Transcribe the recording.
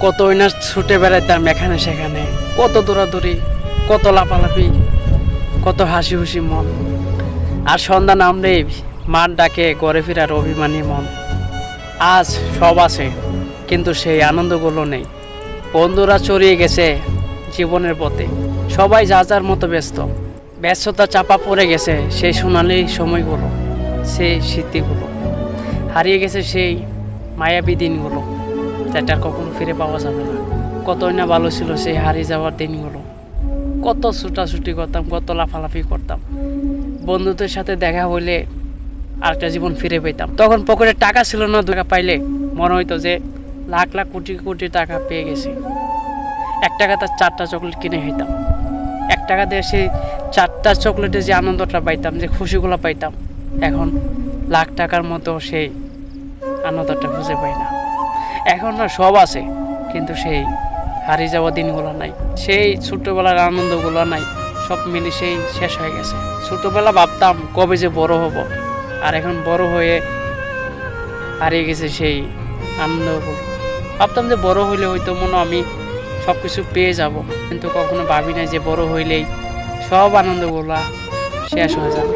কতই না ছুটে বেড়াইতাম এখানে সেখানে, কত দৌড়াদৌড়ি, কত লাফালাফি, কত হাসি খুশি মন। আর সন্ধ্যা নামলেই মাঠ ডাকে ঘরে ফেরার অভিমানী মন। আজ সব আছে কিন্তু সেই আনন্দগুলো নেই। বন্ধুরা চড়িয়ে গেছে জীবনের পথে, সবাই যা যার মতো ব্যস্ত। ব্যস্ততা চাপা পড়ে গেছে সেই সোনালি সময়গুলো, সেই স্মৃতিগুলো। হারিয়ে গেছে সেই মায়াবী দিনগুলো, যেটা কখনো ফিরে পাওয়া যাবে না। কতই না ভালো ছিল সেই হারিয়ে যাওয়ার দিনগুলো। কত ছুটাছুটি করতাম, কত লাফালাফি করতাম। বন্ধুদের সাথে দেখা হইলে আরেকটা জীবন ফিরে পেতাম। তখন পকেটে টাকা ছিল না, টাকা পাইলে মনে হইতো যে লাখ লাখ কোটি কোটি টাকা পেয়ে গেছি। 1 টাকা তার 4টা চকলেট কিনে খেতাম। 1 টাকা দিয়ে সেই 4টা চকলেটে যে আনন্দটা পাইতাম, যে খুশিগুলো পাইতাম, এখন লাখ টাকার মতো সেই আনন্দটা খুঁজে পাই না। এখন না সব আছে কিন্তু সেই হারিয়ে যাওয়া দিনগুলো নাই, সেই ছোট্টবেলার আনন্দগুলো নাই। সব মিলে সেই শেষ হয়ে গেছে। ছোটবেলা ভাবতাম কবে যে বড় হব, আর এখন বড় হয়ে হারিয়ে গেছে সেই আনন্দগুলো। ভাবতাম যে বড় হইলে হয়তো মনে আমি সব কিছু পেয়ে যাব, কিন্তু কখনো ভাবি না যে বড় হইলেই সব আনন্দগুলা শেষ হয়ে যাবে।